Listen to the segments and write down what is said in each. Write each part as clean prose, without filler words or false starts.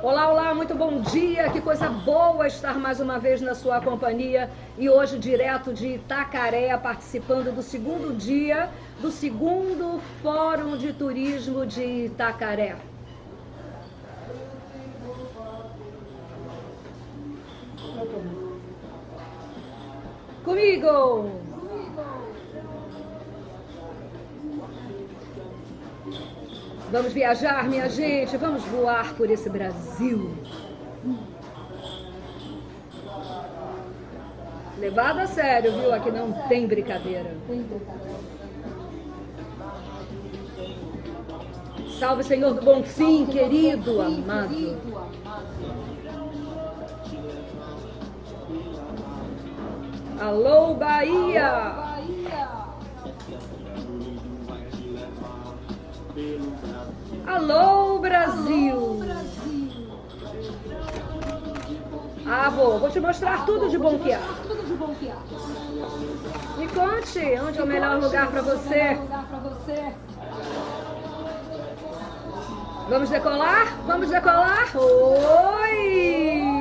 Olá, olá, muito bom dia, que coisa boa estar mais uma vez na sua companhia e hoje direto de Itacaré, participando do segundo dia do segundo Fórum de Turismo de Itacaré. Comigo! Vamos viajar, minha gente, vamos voar por esse Brasil. Levado a sério, viu? Aqui não tem brincadeira. Salve, Senhor do Bonfim, querido, amado. Alô, Bahia! Alô, Brasil! Ah, vou te mostrar tudo de bom que há. Me conte, onde é o melhor lugar para você? Vamos decolar? Vamos decolar? Oi!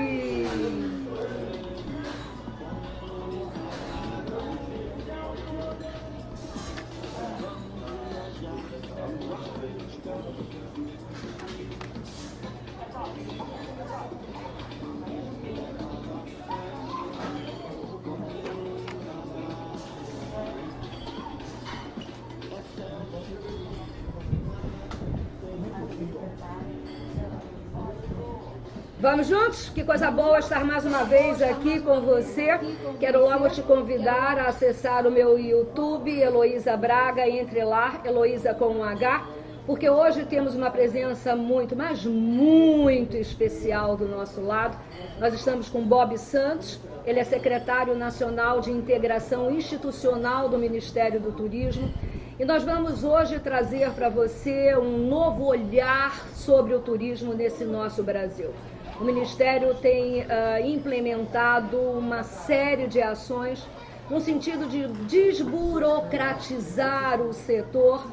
Vamos juntos? Que coisa boa estar mais uma vez aqui com você. Quero logo te convidar a acessar o meu YouTube, Heloísa Braga, entre lá, Heloísa com um H, porque hoje temos uma presença muito, mas muito especial do nosso lado. Nós estamos com Bob Santos, ele é secretário nacional de integração institucional do Ministério do Turismo. E nós vamos hoje trazer para você um novo olhar sobre o turismo nesse nosso Brasil. O Ministério tem implementado uma série de ações no sentido de desburocratizar o setor,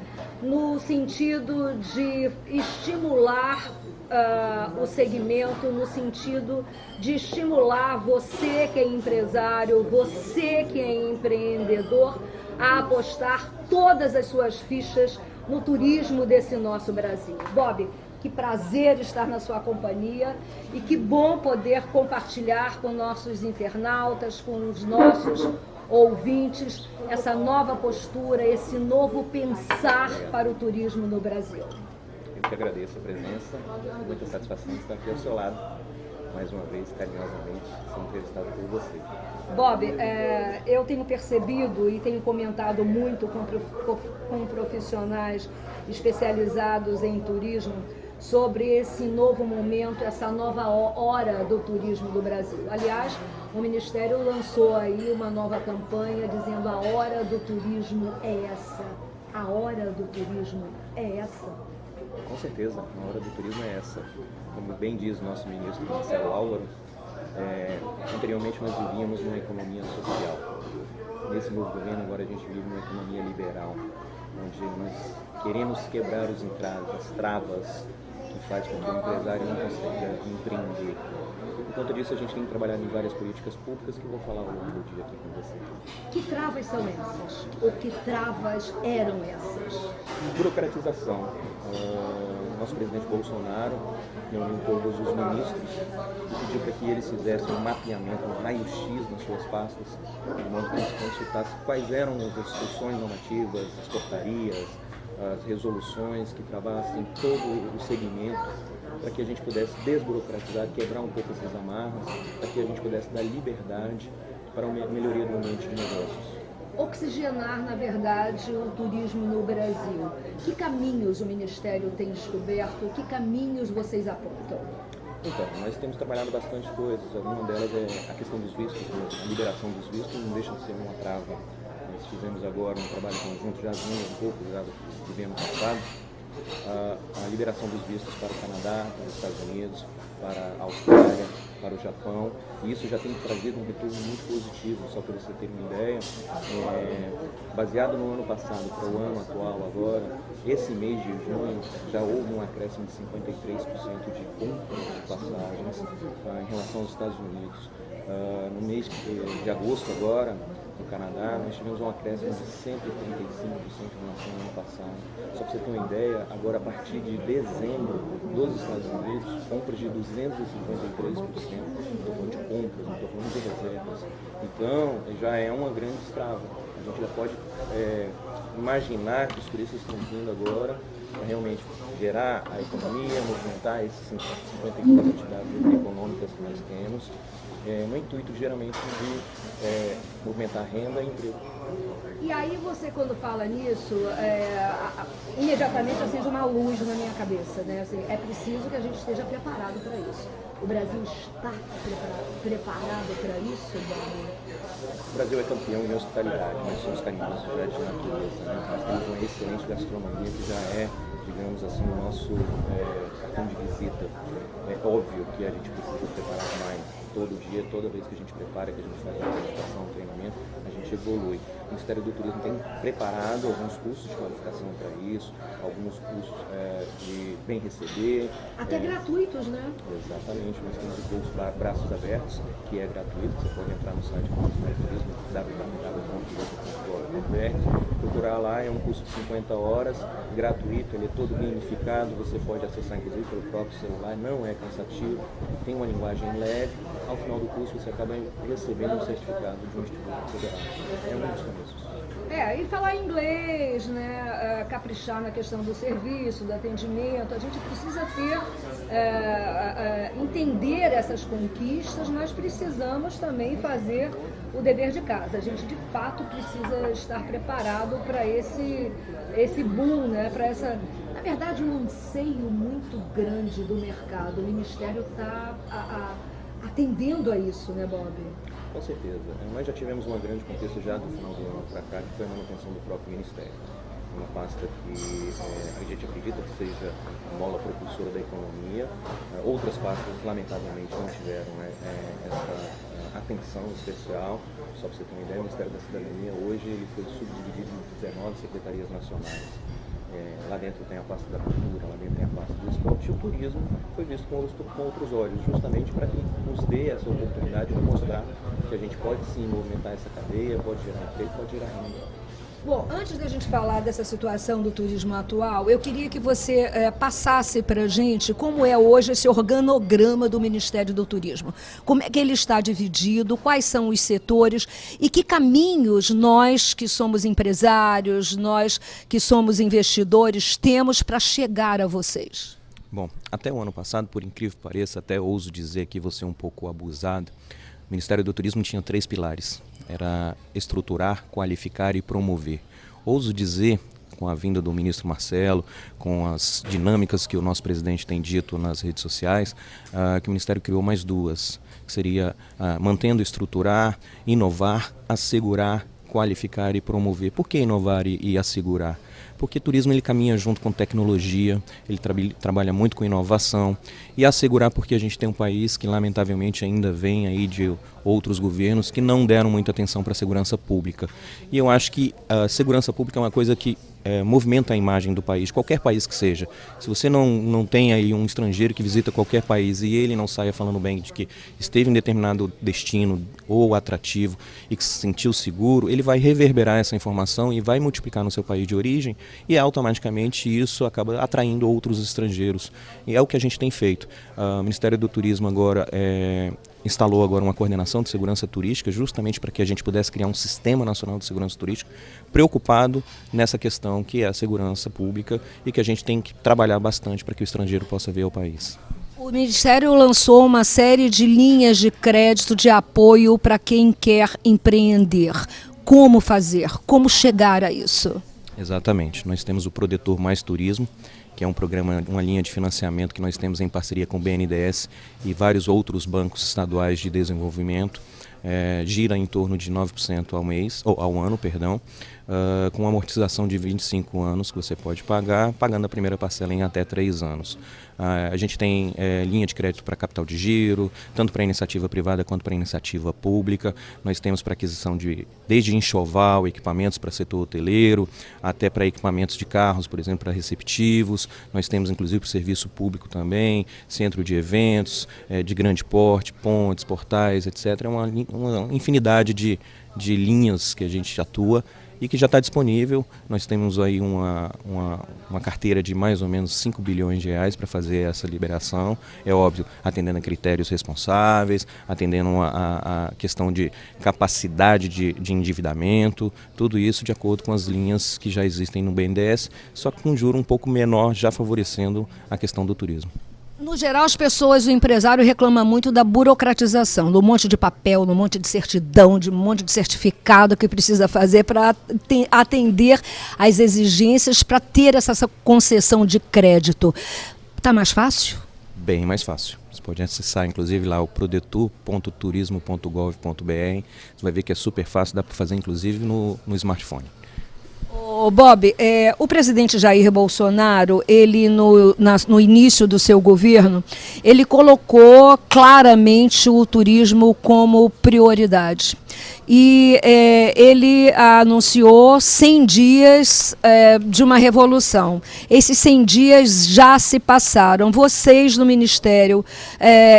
no sentido de estimular o segmento, no sentido de estimular você que é empresário, você que é empreendedor, a apostar todas as suas fichas no turismo desse nosso Brasil. Bob, que prazer estar na sua companhia e que bom poder compartilhar com nossos internautas, com os nossos ouvintes, essa nova postura, esse novo pensar para o turismo no Brasil. Eu que agradeço a presença, muita satisfação de estar aqui ao seu lado, mais uma vez, carinhosamente, sendo entrevistado por você. Bob, eu tenho percebido e tenho comentado muito com profissionais especializados em turismo sobre esse novo momento, essa nova hora do turismo do Brasil. Aliás, o Ministério lançou aí uma nova campanha dizendo a hora do turismo é essa. A hora do turismo é essa. Com certeza, a hora do turismo é essa. Como bem diz o nosso ministro Marcelo Álvaro, anteriormente nós vivíamos numa economia social. Nesse novo governo agora a gente vive numa economia liberal, onde nós queremos quebrar os entraves, as travas que faz com que o empresário não consiga empreender. Por conta disso, a gente tem trabalhado em várias políticas públicas que eu vou falar ao longo do dia aqui com você. Que travas são essas? Ou que travas eram essas? Burocratização. Nosso presidente Bolsonaro reuniu todos os ministros e pediu para que eles fizessem um mapeamento, um raio-x nas suas pastas, de modo que a gente consultasse quais eram as instruções normativas, as portarias, as resoluções que travassem todo o segmento, para que a gente pudesse desburocratizar, quebrar um pouco essas amarras, para que a gente pudesse dar liberdade para a melhoria do ambiente de negócios. Oxigenar, na verdade, o turismo no Brasil. Que caminhos o Ministério tem descoberto? Que caminhos vocês apontam? Então, nós temos trabalhado bastante coisas. Uma delas é a questão dos vistos, a liberação dos vistos não deixa de ser uma trava. Nós fizemos agora um trabalho conjunto, já vinha um pouco já do governo passado, a liberação dos vistos para o Canadá, para os Estados Unidos, para a Austrália, para o Japão, e isso já tem trazido um retorno muito positivo. Só para você ter uma ideia, baseado no ano passado para o ano atual agora, esse mês de junho já houve um acréscimo de 53% de ocupação em relação aos Estados Unidos. No mês de agosto agora, no Canadá, nós tivemos um acréscimo de 135% em relação ao ano passado. Só para você ter uma ideia, agora a partir de dezembro dos Estados Unidos, compras de 253%, estou falando de compras, não estou falando de reservas. Então, já é uma grande estrava. A gente já pode imaginar que os turistas estão vindo agora para realmente gerar a economia, movimentar esses 54 atividades econômicas que nós temos, no intuito geralmente de movimentar renda e emprego. E aí você, quando fala nisso, imediatamente acende uma luz na minha cabeça, né? Assim, é preciso que a gente esteja preparado para isso. O Brasil está preparado para isso, Bob? O Brasil é campeão em hospitalidade, nós somos carinhosos já de natureza, né? Nós temos uma excelente gastronomia que já é, digamos assim, o nosso cartão de visita. É óbvio que a gente precisa preparar mais. Todo dia, toda vez que a gente prepara, que a gente faz uma qualificação, um treinamento, a gente evolui. O Ministério do Turismo tem preparado alguns cursos de qualificação para isso, alguns cursos de bem receber. Até gratuitos, né? Exatamente, nós temos o curso Braços Abertos, que é gratuito, você pode entrar no site do Ministério do Turismo, www.turismo.gov.br, procurar lá, é um curso de 50 horas, gratuito, ele é todo gamificado, você pode acessar inclusive pelo próprio celular, não é cansativo, tem uma linguagem leve. Ao final do curso você acaba recebendo um certificado de um instituto federal. É um dos começos. E falar inglês, né? Caprichar na questão do serviço, do atendimento. A gente precisa entender essas conquistas, nós precisamos também fazer o dever de casa. A gente, de fato, precisa estar preparado para esse boom, né? Para essa... Na verdade, um anseio muito grande do mercado. O Ministério está atendendo a isso, né, Bob? Com certeza. Nós já tivemos uma grande conquista já do final do ano para cá, que foi a manutenção do próprio Ministério. Uma pasta que a gente acredita que seja a mola propulsora da economia. Outras pastas, lamentavelmente, não tiveram essa atenção especial. Só para você ter uma ideia, o Ministério da Cidadania hoje ele foi subdividido em 19 secretarias nacionais. Lá dentro tem a pasta da cultura, lá dentro tem a pasta do esporte, e o turismo foi visto com outros olhos, justamente para que nos dê essa oportunidade de mostrar que a gente pode sim movimentar essa cadeia, pode gerar emprego, pode gerar renda. Bom, antes da gente falar dessa situação do turismo atual, eu queria que você passasse para a gente como é hoje esse organograma do Ministério do Turismo. Como é que ele está dividido, quais são os setores e que caminhos nós que somos empresários, nós que somos investidores, temos para chegar a vocês? Bom, até o ano passado, por incrível que pareça, até ouso dizer que você é um pouco abusado, o Ministério do Turismo tinha 3 pilares. Era estruturar, qualificar e promover. Ouso dizer, com a vinda do ministro Marcelo, com as dinâmicas que o nosso presidente tem dito nas redes sociais, que o Ministério criou mais 2, que seria mantendo estruturar, inovar, assegurar, qualificar e promover. Por que inovar e assegurar? Porque o turismo ele caminha junto com tecnologia, ele trabalha muito com inovação, e assegurar porque a gente tem um país que lamentavelmente ainda vem aí de outros governos que não deram muita atenção para a segurança pública. E eu acho que a segurança pública é uma coisa que movimenta a imagem do país, qualquer país que seja. Se você não tem aí um estrangeiro que visita qualquer país e ele não saia falando bem de que esteve em determinado destino ou atrativo e que se sentiu seguro, ele vai reverberar essa informação e vai multiplicar no seu país de origem e automaticamente isso acaba atraindo outros estrangeiros. E é o que a gente tem feito. O Ministério do Turismo agora instalou agora uma coordenação de segurança turística justamente para que a gente pudesse criar um sistema nacional de segurança turística preocupado nessa questão que é a segurança pública e que a gente tem que trabalhar bastante para que o estrangeiro possa ver o país. O Ministério lançou uma série de linhas de crédito de apoio para quem quer empreender. Como fazer? Como chegar a isso? Exatamente. Nós temos o Prodetor Mais Turismo, que é um programa, uma linha de financiamento que nós temos em parceria com o BNDES e vários outros bancos estaduais de desenvolvimento. Gira em torno de 9% ao ano, com amortização de 25 anos que você pode pagar, pagando a primeira parcela em até 3 anos. A gente tem linha de crédito para capital de giro, tanto para iniciativa privada quanto para iniciativa pública. Nós temos para aquisição desde enxoval, equipamentos para setor hoteleiro, até para equipamentos de carros, por exemplo, para receptivos. Nós temos inclusive para o serviço público também, centro de eventos, de grande porte, pontes, portais, etc. É uma infinidade de linhas que a gente atua e que já está disponível. Nós temos aí uma carteira de mais ou menos 5 bilhões de reais para fazer essa liberação. É óbvio, atendendo a critérios responsáveis, atendendo a questão de capacidade de endividamento, tudo isso de acordo com as linhas que já existem no BNDES, só que com um juro um pouco menor, já favorecendo a questão do turismo. No geral, as pessoas, o empresário reclama muito da burocratização, do monte de papel, do monte de certidão, de um monte de certificado que precisa fazer para atender às exigências para ter essa concessão de crédito. Está mais fácil? Bem mais fácil. Você pode acessar, inclusive, lá o prodetur.turismo.gov.br. Você vai ver que é super fácil, dá para fazer, inclusive, no smartphone. Ô Bob, o presidente Jair Bolsonaro, ele no início do seu governo, ele colocou claramente o turismo como prioridade. E ele anunciou 100 dias de uma revolução. Esses 100 dias já se passaram. Vocês no Ministério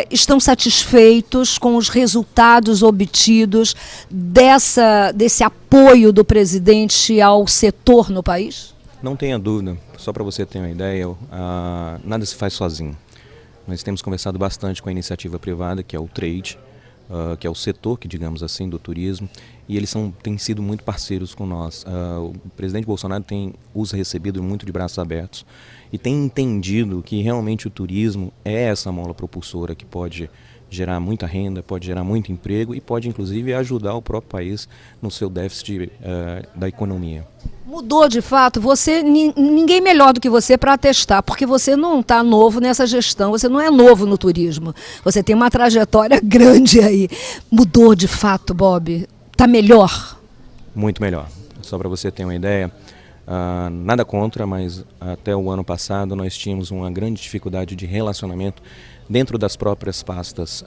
estão satisfeitos com os resultados obtidos desse apoio do presidente ao setor no país? Não tenha dúvida. Só para você ter uma ideia, nada se faz sozinho. Nós temos conversado bastante com a iniciativa privada, que é o trade, que é o setor, que digamos assim, do turismo, e eles têm sido muito parceiros com nós. O presidente Bolsonaro os recebido muito de braços abertos e tem entendido que realmente o turismo é essa mola propulsora que pode gerar muita renda, pode gerar muito emprego e pode inclusive ajudar o próprio país no seu déficit da economia. Mudou de fato, ninguém melhor do que você para atestar, porque você não está novo nessa gestão, você não é novo no turismo, você tem uma trajetória grande aí. Mudou de fato, Bob? Está melhor? Muito melhor. Só para você ter uma ideia, nada contra, mas até o ano passado nós tínhamos uma grande dificuldade de relacionamento dentro das próprias pastas.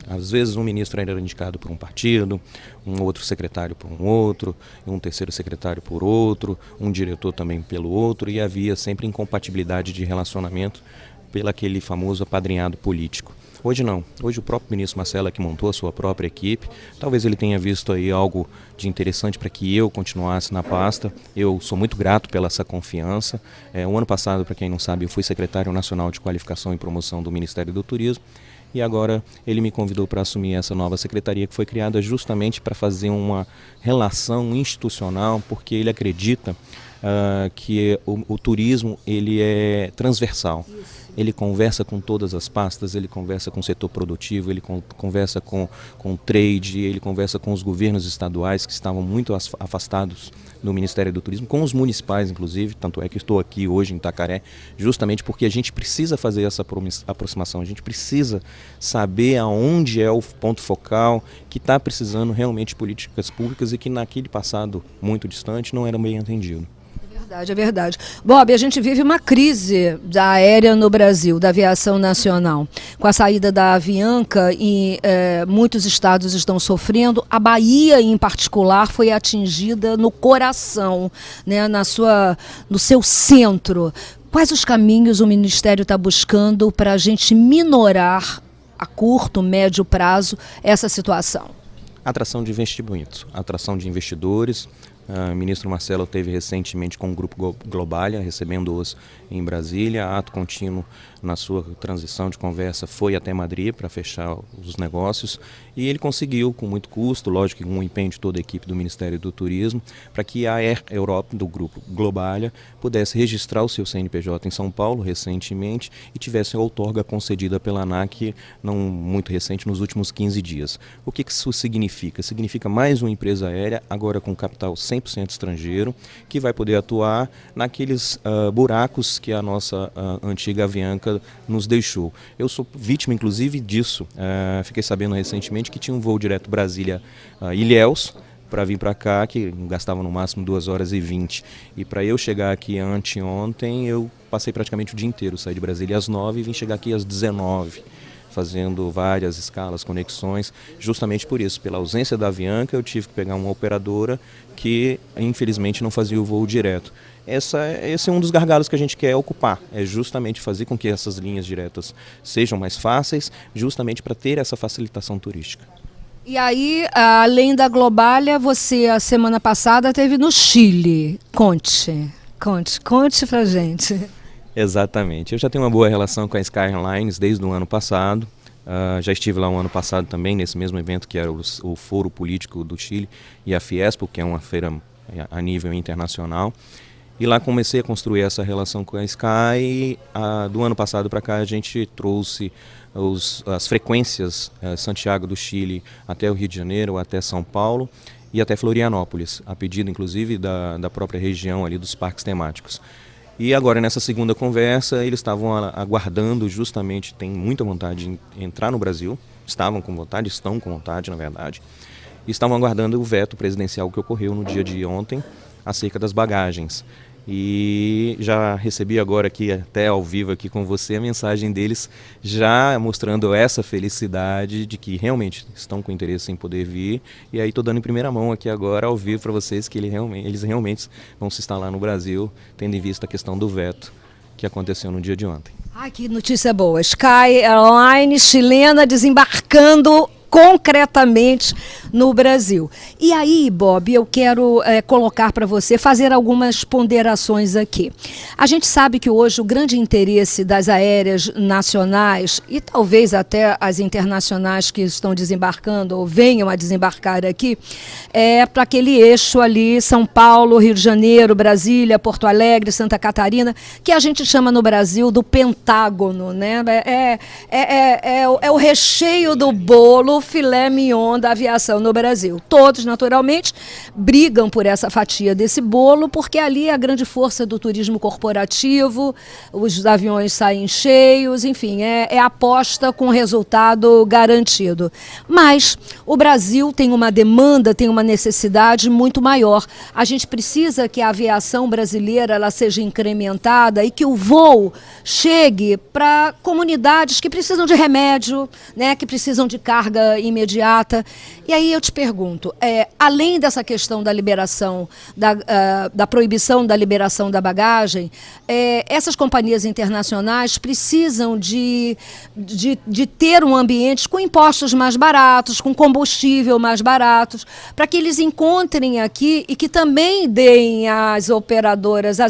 Às vezes um ministro era indicado por um partido, um outro secretário por um outro, um terceiro secretário por outro, um diretor também pelo outro, e havia sempre incompatibilidade de relacionamento pelo aquele famoso apadrinhado político. Hoje não. Hoje o próprio ministro Marcelo é que montou a sua própria equipe. Talvez ele tenha visto aí algo de interessante para que eu continuasse na pasta. Eu sou muito grato pela essa confiança. O ano passado, para quem não sabe, eu fui secretário nacional de qualificação e promoção do Ministério do Turismo. E agora ele me convidou para assumir essa nova secretaria que foi criada justamente para fazer uma relação institucional, porque ele acredita que o turismo ele é transversal. Ele conversa com todas as pastas, ele conversa com o setor produtivo, ele conversa com o trade, ele conversa com os governos estaduais que estavam muito afastados do Ministério do Turismo, com os municipais inclusive, tanto é que estou aqui hoje em Itacaré, justamente porque a gente precisa fazer essa aproximação, a gente precisa saber aonde é o ponto focal que está precisando realmente de políticas públicas e que naquele passado muito distante não era bem atendido. É verdade. Bob, a gente vive uma crise da aérea no Brasil, da aviação nacional. Com a saída da Avianca e muitos estados estão sofrendo, a Bahia em particular foi atingida no coração, né, no seu centro. Quais os caminhos o Ministério está buscando para a gente minorar a curto, médio prazo essa situação? Atração de investimentos, atração de investidores. O ministro Marcelo esteve recentemente com o Grupo Globalia, recebendo-os em Brasília. Ato contínuo na sua transição de conversa foi até Madrid para fechar os negócios e ele conseguiu, com muito custo, lógico que com o empenho de toda a equipe do Ministério do Turismo, para que a Air Europa, do Grupo Globalia, pudesse registrar o seu CNPJ em São Paulo recentemente e tivesse a outorga concedida pela ANAC, não muito recente, nos últimos 15 dias. O que isso significa? Significa mais uma empresa aérea, agora com capital 100% estrangeiro, que vai poder atuar naqueles buracos que a nossa antiga Avianca nos deixou. Eu sou vítima, inclusive, disso. Fiquei sabendo recentemente que tinha um voo direto Brasília-Ilhéus, para vir para cá, que gastava no máximo 2h20. E para eu chegar aqui anteontem, eu passei praticamente o dia inteiro. Saí de Brasília às 9h e vim chegar aqui às 19h, fazendo várias escalas, conexões. Justamente por isso, pela ausência da Avianca, eu tive que pegar uma operadora que infelizmente não fazia o voo direto. Esse é um dos gargalos que a gente quer ocupar, é justamente fazer com que essas linhas diretas sejam mais fáceis, justamente para ter essa facilitação turística. E aí, além da Globalia, você, a semana passada, esteve no Chile. Conte pra gente. Exatamente. Eu já tenho uma boa relação com a Sky Airlines desde o ano passado. Já estive lá o ano passado também, nesse mesmo evento que era o Foro Político do Chile e a Fiespo, que é uma feira a nível internacional. E lá comecei a construir essa relação com a Sky. Do ano passado para cá a gente trouxe as frequências Santiago do Chile até o Rio de Janeiro, até São Paulo e até Florianópolis, a pedido inclusive da própria região ali dos parques temáticos. E agora nessa segunda conversa eles estavam aguardando justamente, tem muita vontade de entrar no Brasil, estão com vontade na verdade, e estavam aguardando o veto presidencial que ocorreu no dia de ontem acerca das bagagens. E já recebi agora aqui, até ao vivo aqui com você, a mensagem deles já mostrando essa felicidade de que realmente estão com interesse em poder vir. E aí estou dando em primeira mão aqui agora, ao vivo, para vocês que eles realmente vão se instalar no Brasil, tendo em vista a questão do veto que aconteceu no dia de ontem. Ai, que notícia boa. Sky Airlines chilena desembarcando concretamente no Brasil. E aí, Bob, eu quero colocar para você, fazer algumas ponderações aqui. A gente sabe que hoje o grande interesse das aéreas nacionais e talvez até as internacionais que estão desembarcando ou venham a desembarcar aqui é para aquele eixo ali, São Paulo, Rio de Janeiro, Brasília, Porto Alegre, Santa Catarina, que a gente chama no Brasil do Pentágono, né? É o recheio do bolo, filé mignon da aviação no Brasil. Todos, naturalmente, brigam por essa fatia desse bolo, porque ali é a grande força do turismo corporativo, os aviões saem cheios, enfim, é aposta com resultado garantido. Mas o Brasil tem uma demanda, tem uma necessidade muito maior. A gente precisa que a aviação brasileira ela seja incrementada e que o voo chegue para comunidades que precisam de remédio, né, que precisam de carga imediata. E aí eu te pergunto, além dessa questão da liberação, da proibição da liberação da bagagem, essas companhias internacionais precisam de ter um ambiente com impostos mais baratos, com combustível mais baratos, para que eles encontrem aqui e que também deem às operadoras, à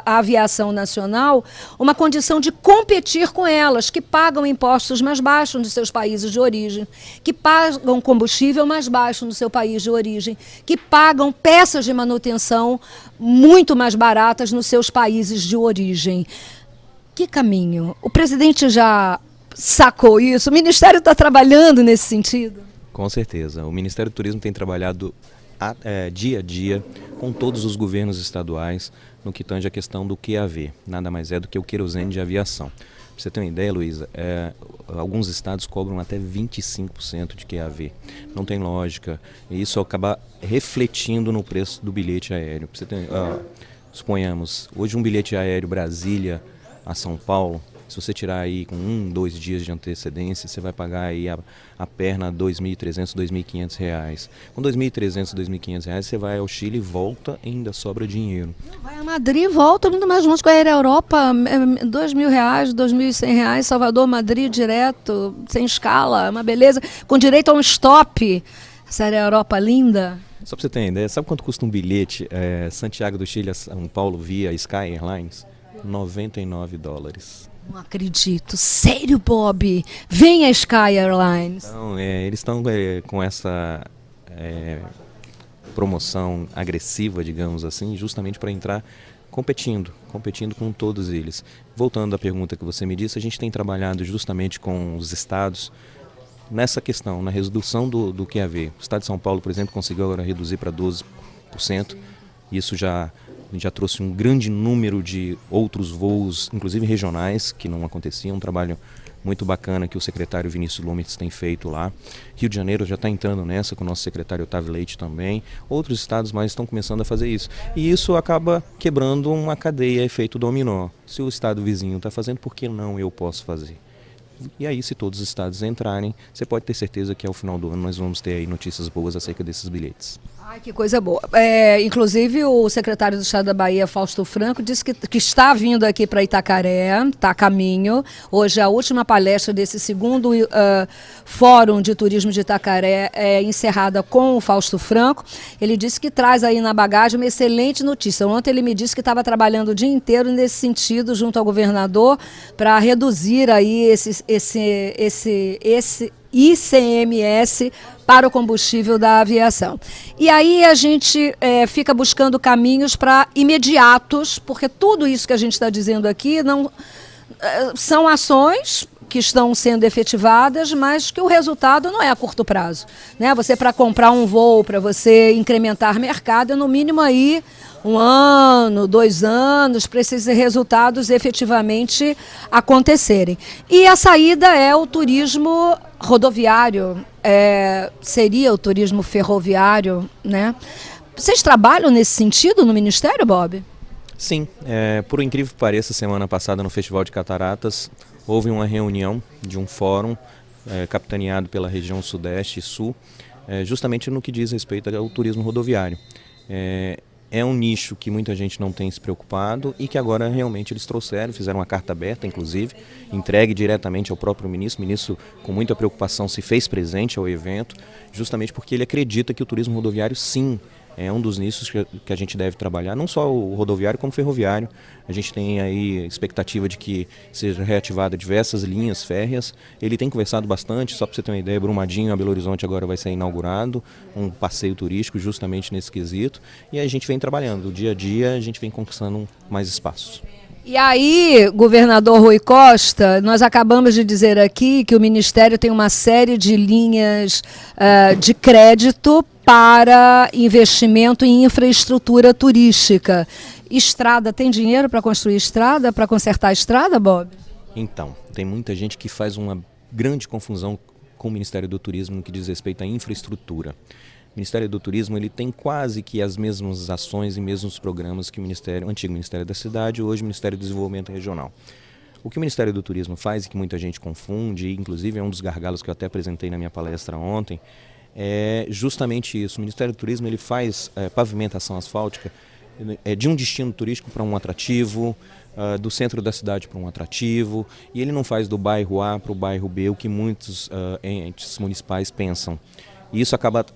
aviação nacional, uma condição de competir com elas, que pagam impostos mais baixos nos seus países de origem, que pagam combustível mais baixo no seu país de origem, que pagam peças de manutenção muito mais baratas nos seus países de origem. Que caminho? O presidente já sacou isso? O Ministério está trabalhando nesse sentido? Com certeza. O Ministério do Turismo tem trabalhado dia a dia com todos os governos estaduais no que tange a questão do QAV. Nada mais é do que o querosene de aviação. Para você ter uma ideia, Luísa, alguns estados cobram até 25% de QAV. Não tem lógica. E isso acaba refletindo no preço do bilhete aéreo. Pra você ter, suponhamos, hoje um bilhete aéreo Brasília a São Paulo, se você tirar aí com 2 dias de antecedência, você vai pagar aí a perna R$ 2.300, R$ 2.500. Com R$ 2.300, R$ 2.500, você vai ao Chile e volta e ainda sobra dinheiro. Vai a Madrid e volta, muito mais longe com a Air Europa, R$ 2.000, R$ 2.100, Salvador, Madrid, direto, sem escala, uma beleza, com direito a um stop. Essa Air Europa linda. Só para você ter uma ideia, sabe quanto custa um bilhete Santiago do Chile a São Paulo via Sky Airlines? $99. Não acredito. Sério, Bob? Vem a Sky Airlines. Então, eles estão com essa promoção agressiva, digamos assim, justamente para entrar competindo com todos eles. Voltando à pergunta que você me disse, a gente tem trabalhado justamente com os estados nessa questão, na redução do QAV. O estado de São Paulo, por exemplo, conseguiu agora reduzir para 12%. Isso já trouxe um grande número de outros voos, inclusive regionais, que não aconteciam. Um trabalho muito bacana que o secretário Vinícius Lumertz tem feito lá. Rio de Janeiro já está entrando nessa, com o nosso secretário Otávio Leite também. Outros estados mais estão começando a fazer isso. E isso acaba quebrando uma cadeia, efeito dominó. Se o estado vizinho está fazendo, por que não eu posso fazer? E aí, se todos os estados entrarem, você pode ter certeza que ao final do ano nós vamos ter aí notícias boas acerca desses bilhetes. Ai, que coisa boa. Inclusive, o secretário do Estado da Bahia, Fausto Franco, disse que está vindo aqui para Itacaré, está a caminho. Hoje, a última palestra desse segundo Fórum de Turismo de Itacaré é encerrada com o Fausto Franco. Ele disse que traz aí na bagagem uma excelente notícia. Ontem ele me disse que estava trabalhando o dia inteiro nesse sentido, junto ao governador, para reduzir aí esse ICMS para o combustível da aviação. E aí a gente fica buscando caminhos para imediatos, porque tudo isso que a gente está dizendo aqui não são ações que estão sendo efetivadas, mas que o resultado não é a curto prazo, né? Você, para comprar um voo, para você incrementar mercado, é no mínimo aí 1 ano, 2 anos, para esses resultados efetivamente acontecerem. E a saída é o turismo rodoviário, seria o turismo ferroviário, né? Vocês trabalham nesse sentido no Ministério, Bob? Sim, por incrível que pareça, semana passada no Festival de Cataratas, houve uma reunião de um fórum capitaneado pela região Sudeste e Sul, justamente no que diz respeito ao turismo rodoviário. É um nicho que muita gente não tem se preocupado e que agora realmente eles fizeram uma carta aberta, inclusive, entregue diretamente ao próprio ministro. O ministro, com muita preocupação, se fez presente ao evento, justamente porque ele acredita que o turismo rodoviário, sim, é um dos nichos que a gente deve trabalhar, não só o rodoviário como o ferroviário. A gente tem aí expectativa de que seja reativada diversas linhas férreas. Ele tem conversado bastante, só para você ter uma ideia, Brumadinho a Belo Horizonte agora vai ser inaugurado, um passeio turístico justamente nesse quesito. E a gente vem trabalhando, dia a dia a gente vem conquistando mais espaços. E aí, governador Rui Costa, nós acabamos de dizer aqui que o Ministério tem uma série de linhas de crédito para investimento em infraestrutura turística. Estrada, tem dinheiro para construir estrada, para consertar a estrada, Bob? Então, tem muita gente que faz uma grande confusão com o Ministério do Turismo no que diz respeito à infraestrutura. O Ministério do Turismo ele tem quase que as mesmas ações e mesmos programas que o antigo Ministério da Cidade e hoje o Ministério do Desenvolvimento Regional. O que o Ministério do Turismo faz e que muita gente confunde, inclusive é um dos gargalos que eu até apresentei na minha palestra ontem, é justamente isso. O Ministério do Turismo ele faz pavimentação asfáltica de um destino turístico para um atrativo, do centro da cidade para um atrativo, e ele não faz do bairro A para o bairro B, o que muitos entes municipais pensam. E isso acaba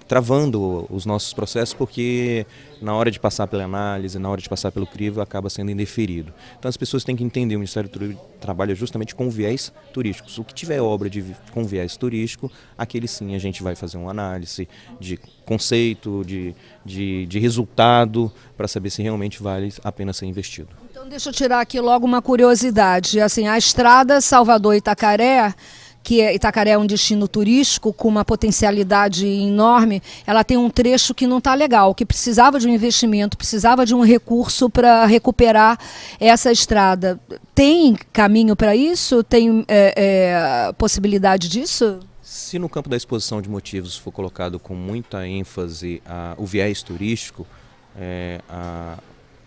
travando os nossos processos porque na hora de passar pela análise, na hora de passar pelo crivo, acaba sendo indeferido. Então as pessoas têm que entender, o Ministério do Turismo trabalha justamente com viés turísticos. O que tiver obra com viés turístico, aquele sim a gente vai fazer uma análise de conceito, de resultado, para saber se realmente vale a pena ser investido. Então deixa eu tirar aqui logo uma curiosidade. Assim, a estrada Salvador-Itacaré, que Itacaré é um destino turístico com uma potencialidade enorme, ela tem um trecho que não está legal, que precisava de um investimento, precisava de um recurso para recuperar essa estrada. Tem caminho para isso? Tem possibilidade disso? Se no campo da exposição de motivos for colocado com muita ênfase o viés turístico, a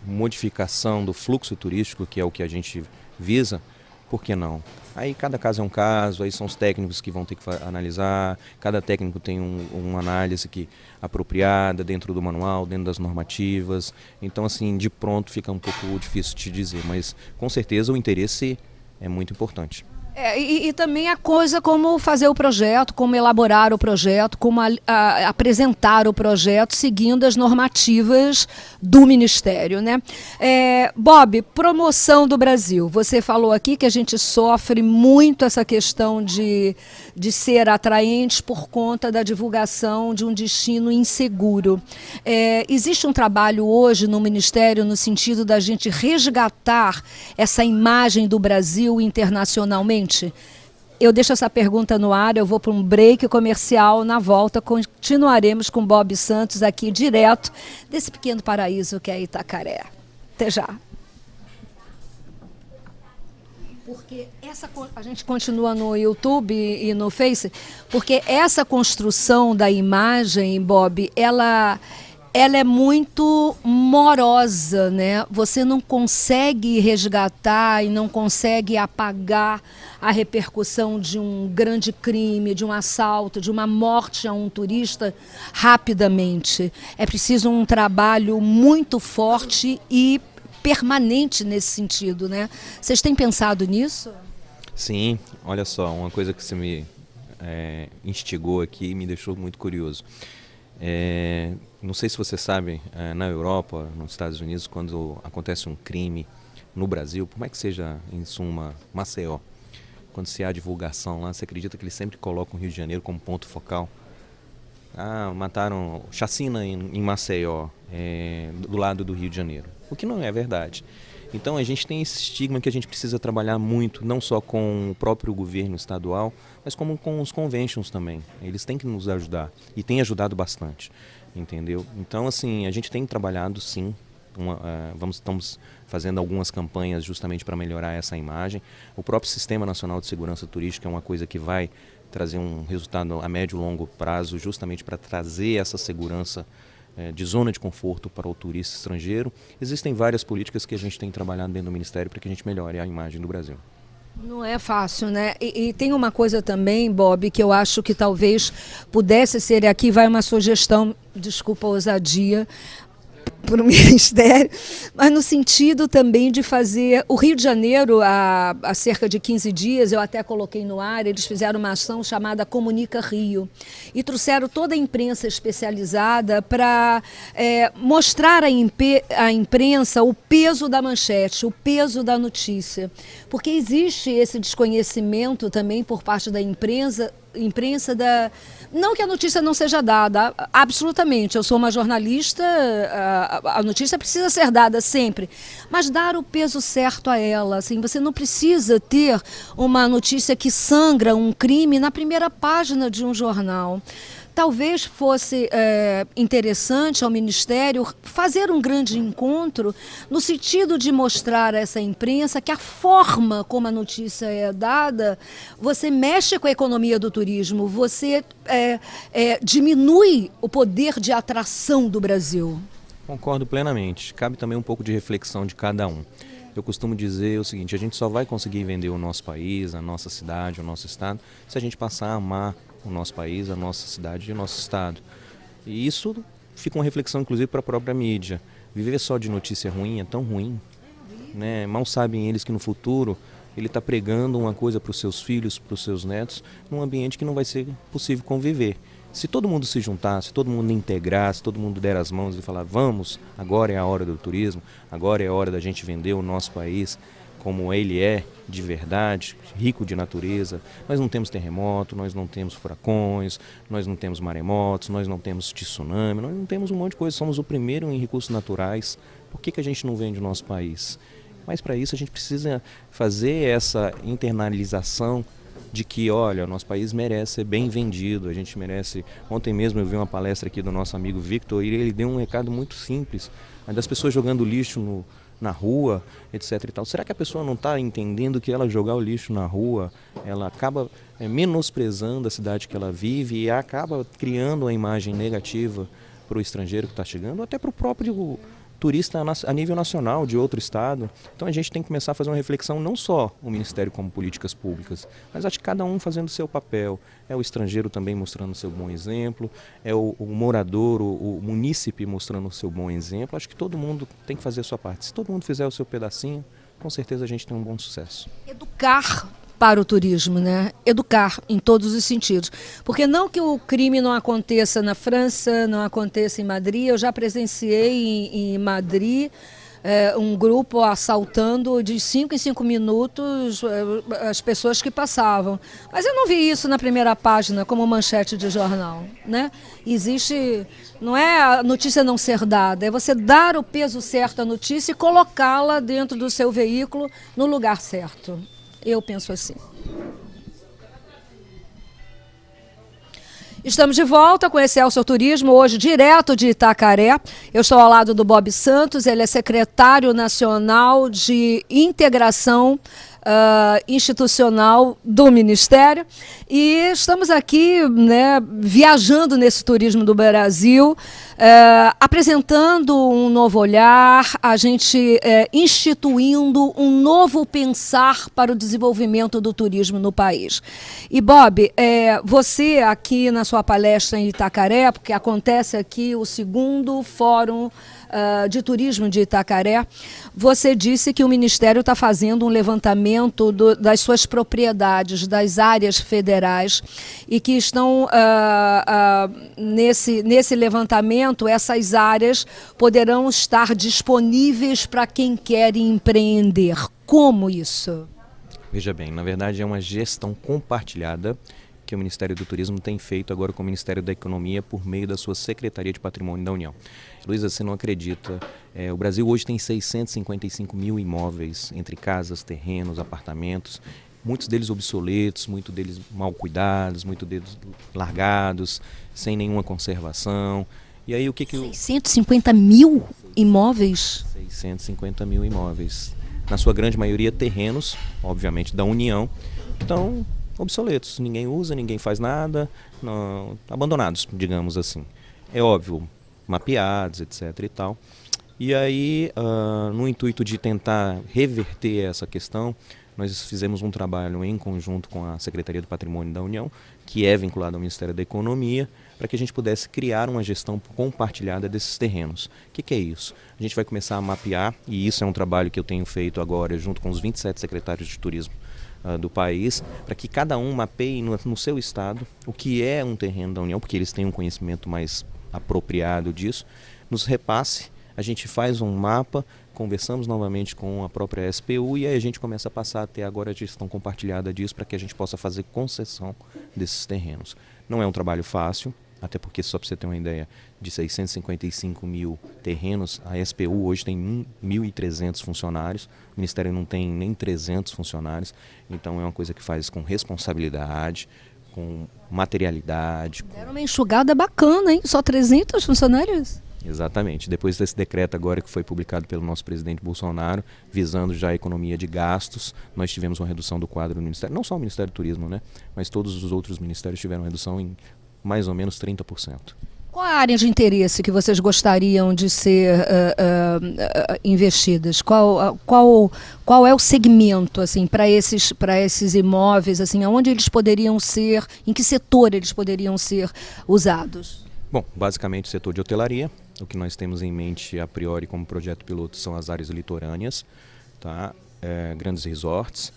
modificação do fluxo turístico, que é o que a gente visa, por que não? Aí cada caso é um caso, aí são os técnicos que vão ter que analisar, cada técnico tem uma análise apropriada dentro do manual, dentro das normativas, então assim, de pronto fica um pouco difícil de dizer, mas com certeza o interesse é muito importante. E também a coisa como fazer o projeto, como elaborar o projeto, como apresentar o projeto seguindo as normativas do Ministério, né? Bob, promoção do Brasil. Você falou aqui que a gente sofre muito essa questão de ser atraente por conta da divulgação de um destino inseguro. Existe um trabalho hoje no Ministério no sentido da gente resgatar essa imagem do Brasil internacionalmente? Eu deixo essa pergunta no ar, eu vou para um break comercial, na volta continuaremos com Bob Santos aqui direto desse pequeno paraíso que é Itacaré. Até já. Porque a gente continua no YouTube e no Face, porque essa construção da imagem, Bob, ela é muito morosa, né? Você não consegue resgatar e não consegue apagar a repercussão de um grande crime, de um assalto, de uma morte a um turista rapidamente. É preciso um trabalho muito forte e permanente nesse sentido, né? Vocês têm pensado nisso? Sim, olha só, uma coisa que você me instigou aqui e me deixou muito curioso. Não sei se você sabe, na Europa, nos Estados Unidos, quando acontece um crime no Brasil, por mais que seja, em suma, Maceió, quando se há divulgação lá, você acredita que eles sempre colocam o Rio de Janeiro como ponto focal? Mataram chacina em Maceió, do lado do Rio de Janeiro, o que não é verdade. Então a gente tem esse estigma que a gente precisa trabalhar muito, não só com o próprio governo estadual, mas como com os conventions também. Eles têm que nos ajudar e têm ajudado bastante, entendeu? Então assim, a gente tem trabalhado sim, estamos fazendo algumas campanhas justamente para melhorar essa imagem. O próprio Sistema Nacional de Segurança Turística é uma coisa que vai trazer um resultado a médio e longo prazo, justamente para trazer essa segurança de zona de conforto para o turista estrangeiro. Existem várias políticas que a gente tem trabalhado dentro do Ministério para que a gente melhore a imagem do Brasil. Não é fácil, né? E tem uma coisa também, Bob, que eu acho que talvez pudesse ser, aqui vai uma sugestão, desculpa a ousadia, para o Ministério, mas no sentido também de fazer... O Rio de Janeiro, há cerca de 15 dias, eu até coloquei no ar, eles fizeram uma ação chamada Comunica Rio e trouxeram toda a imprensa especializada para mostrar à imprensa o peso da manchete, o peso da notícia, porque existe esse desconhecimento também por parte da imprensa não que a notícia não seja dada, absolutamente, eu sou uma jornalista, a notícia precisa ser dada sempre, mas dar o peso certo a ela, assim, você não precisa ter uma notícia que sangra um crime na primeira página de um jornal. Talvez fosse interessante ao Ministério fazer um grande encontro no sentido de mostrar a essa imprensa que a forma como a notícia é dada, você mexe com a economia do turismo, você diminui o poder de atração do Brasil. Concordo plenamente. Cabe também um pouco de reflexão de cada um. Eu costumo dizer o seguinte, a gente só vai conseguir vender o nosso país, a nossa cidade, o nosso estado, se a gente passar a amar o nosso país, a nossa cidade e o nosso estado. E isso fica uma reflexão, inclusive, para a própria mídia. Viver só de notícia ruim é tão ruim, né? Mal sabem eles que no futuro ele está pregando uma coisa para os seus filhos, para os seus netos, num ambiente que não vai ser possível conviver. Se todo mundo se juntasse, se todo mundo integrasse, se todo mundo der as mãos e falar, vamos, agora é a hora do turismo, agora é a hora da gente vender o nosso país como ele é de verdade, rico de natureza. Nós não temos terremoto, nós não temos furacões, nós não temos maremotos, nós não temos tsunami, nós não temos um monte de coisa, somos o primeiro em recursos naturais. Por que a gente não vende o nosso país? Mas para isso a gente precisa fazer essa internalização de que, olha, o nosso país merece ser bem vendido, a gente merece... Ontem mesmo eu vi uma palestra aqui do nosso amigo Victor e ele deu um recado muito simples, das pessoas jogando lixo na rua, etc. e tal. Será que a pessoa não está entendendo que ela jogar o lixo na rua, ela acaba menosprezando a cidade que ela vive e acaba criando uma imagem negativa para o estrangeiro que está chegando, ou até para o próprio turista a nível nacional de outro estado? Então a gente tem que começar a fazer uma reflexão, não só o Ministério como políticas públicas, mas acho que cada um fazendo o seu papel. É o estrangeiro também mostrando o seu bom exemplo, é o morador, o munícipe mostrando o seu bom exemplo. Acho que todo mundo tem que fazer a sua parte. Se todo mundo fizer o seu pedacinho, com certeza a gente tem um bom sucesso. Educar para o turismo, né? Educar em todos os sentidos. Porque não que o crime não aconteça na França, não aconteça em Madrid, eu já presenciei em Madrid um grupo assaltando de 5 em 5 minutos as pessoas que passavam. Mas eu não vi isso na primeira página como manchete de jornal, né? Existe, não é a notícia não ser dada, é você dar o peso certo à notícia e colocá-la dentro do seu veículo no lugar certo. Eu penso assim. Estamos de volta com esse Excelsior Turismo, hoje direto de Itacaré. Eu estou ao lado do Bob Santos, ele é secretário nacional de integração institucional do Ministério. E estamos aqui, né, viajando nesse turismo do Brasil, apresentando um novo olhar, a gente instituindo um novo pensar para o desenvolvimento do turismo no país. E, Bob, você aqui na sua palestra em Itacaré, porque acontece aqui o segundo Fórum de Turismo de Itacaré, você disse que o Ministério está fazendo um levantamento das suas propriedades, das áreas federais, e que estão, nesse levantamento, essas áreas poderão estar disponíveis para quem quer empreender. Como isso? Veja bem, na verdade é uma gestão compartilhada que o Ministério do Turismo tem feito agora com o Ministério da Economia por meio da sua Secretaria de Patrimônio da União. Luísa, você não acredita, o Brasil hoje tem 655 mil imóveis, entre casas, terrenos, apartamentos, muitos deles obsoletos, muitos deles mal cuidados, muitos deles largados, sem nenhuma conservação. E aí o que 650 mil imóveis? 650 mil imóveis. Na sua grande maioria terrenos, obviamente da União, que estão obsoletos. Ninguém usa, ninguém faz nada, não, abandonados, digamos assim. É óbvio, mapeados, etc. e tal. E aí, no intuito de tentar reverter essa questão, nós fizemos um trabalho em conjunto com a Secretaria do Patrimônio da União, que é vinculada ao Ministério da Economia, para que a gente pudesse criar uma gestão compartilhada desses terrenos. O que é isso? A gente vai começar a mapear, e isso é um trabalho que eu tenho feito agora junto com os 27 secretários de turismo do país, para que cada um mapeie no seu estado o que é um terreno da União, porque eles têm um conhecimento mais apropriado disso, nos repasse, a gente faz um mapa, conversamos novamente com a própria SPU e aí a gente começa a passar a ter agora a gestão compartilhada disso para que a gente possa fazer concessão desses terrenos. Não é um trabalho fácil, até porque, só para você ter uma ideia, de 655 mil terrenos, a SPU hoje tem 1.300 funcionários, o Ministério não tem nem 300 funcionários, então é uma coisa que faz com responsabilidade, com materialidade. Era uma enxugada bacana, hein? Só 300 funcionários? Exatamente. Depois desse decreto agora que foi publicado pelo nosso presidente Bolsonaro, visando já a economia de gastos, nós tivemos uma redução do quadro do Ministério, não só o Ministério do Turismo, né? Mas todos os outros ministérios tiveram redução em mais ou menos 30%. Qual a área de interesse que vocês gostariam de ser investidas? Qual é o segmento assim, para esses imóveis, assim, onde eles poderiam ser, em que setor eles poderiam ser usados? Bom, basicamente o setor de hotelaria. O que nós temos em mente a priori como projeto piloto são as áreas litorâneas, tá? Grandes resorts,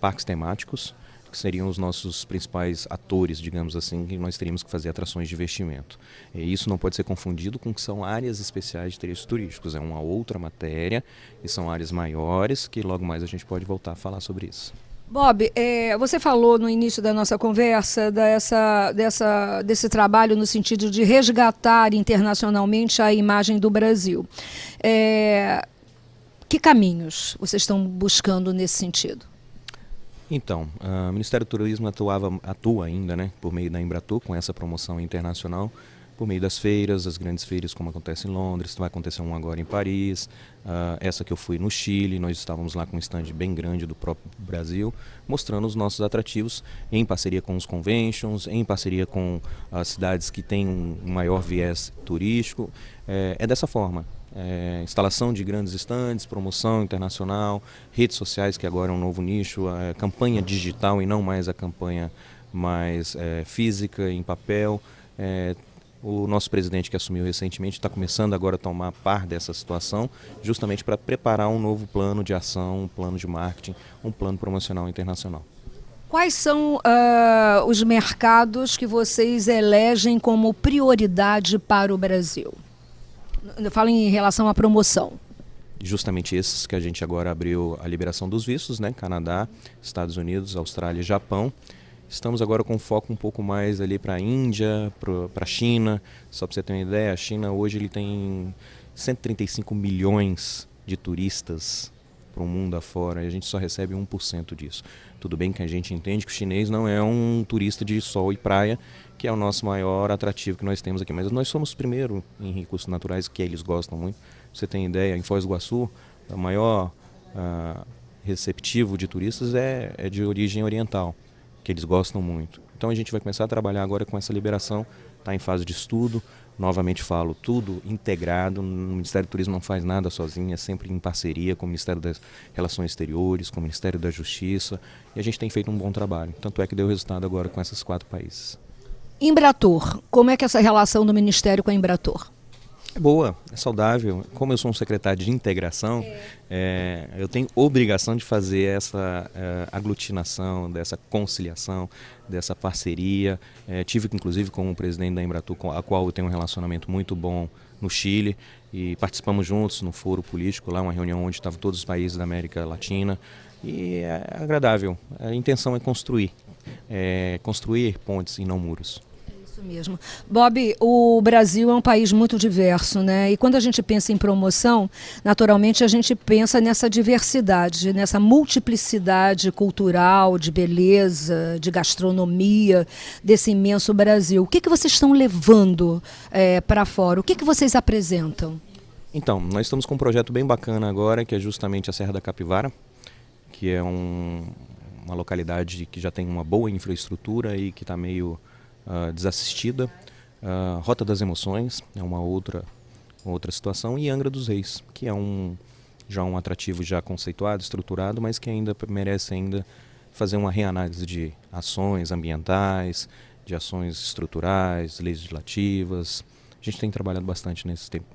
parques temáticos, que seriam os nossos principais atores, digamos assim, que nós teríamos que fazer atrações de investimento. E isso não pode ser confundido com o que são áreas especiais de interesses turísticos. É uma outra matéria e são áreas maiores que logo mais a gente pode voltar a falar sobre isso. Bob, você falou no início da nossa conversa desse trabalho no sentido de resgatar internacionalmente a imagem do Brasil. Que caminhos vocês estão buscando nesse sentido? Então, o Ministério do Turismo atua ainda, né, por meio da Embratur, com essa promoção internacional, por meio das feiras, as grandes feiras como acontece em Londres, vai acontecer uma agora em Paris, essa que eu fui no Chile, nós estávamos lá com um stand bem grande do próprio Brasil, mostrando os nossos atrativos em parceria com os conventions, em parceria com as cidades que têm um maior viés turístico, é dessa forma. Instalação de grandes estandes, promoção internacional, redes sociais, que agora é um novo nicho, campanha digital e não mais a campanha mais física, em papel. O nosso presidente que assumiu recentemente está começando agora a tomar par dessa situação, justamente para preparar um novo plano de ação, um plano de marketing, um plano promocional internacional. Quais são os mercados que vocês elegem como prioridade para o Brasil? Eu falo em relação à promoção. Justamente esses que a gente agora abriu a liberação dos vistos, né? Canadá, Estados Unidos, Austrália e Japão. Estamos agora com foco um pouco mais ali para a Índia, para a China. Só para você ter uma ideia, a China hoje ele tem 135 milhões de turistas para o mundo afora e a gente só recebe 1% disso. Tudo bem que a gente entende que o chinês não é um turista de sol e praia, que é o nosso maior atrativo que nós temos aqui. Mas nós somos primeiro em recursos naturais, que eles gostam muito. Você tem ideia, em Foz do Iguaçu, a maior receptivo de turistas é de origem oriental, que eles gostam muito. Então a gente vai começar a trabalhar agora com essa liberação, está em fase de estudo, novamente falo, tudo integrado, o Ministério do Turismo não faz nada sozinho, é sempre em parceria com o Ministério das Relações Exteriores, com o Ministério da Justiça, e a gente tem feito um bom trabalho, tanto é que deu resultado agora com esses 4 países. Embratur, como é que é essa relação do Ministério com a Embratur? É boa, é saudável. Como eu sou um secretário de integração, eu tenho obrigação de fazer essa aglutinação, dessa conciliação, dessa parceria. Tive inclusive com o presidente da Embratur, com a qual eu tenho um relacionamento muito bom no Chile, e participamos juntos no foro político, lá uma reunião onde estavam todos os países da América Latina, e é agradável. A intenção é construir pontes e não muros. Isso mesmo. Bob, o Brasil é um país muito diverso, né? E quando a gente pensa em promoção, naturalmente a gente pensa nessa diversidade, nessa multiplicidade cultural, de beleza, de gastronomia desse imenso Brasil. O que vocês estão levando para fora? O que vocês apresentam? Então, nós estamos com um projeto bem bacana agora, que é justamente a Serra da Capivara, que é uma localidade que já tem uma boa infraestrutura e que está meio desassistida. Rota das Emoções é uma outra situação, e Angra dos Reis, que é já um atrativo já conceituado, estruturado, mas que ainda merece fazer uma reanálise de ações ambientais, de ações estruturais, legislativas. A gente tem trabalhado bastante nesse tempo.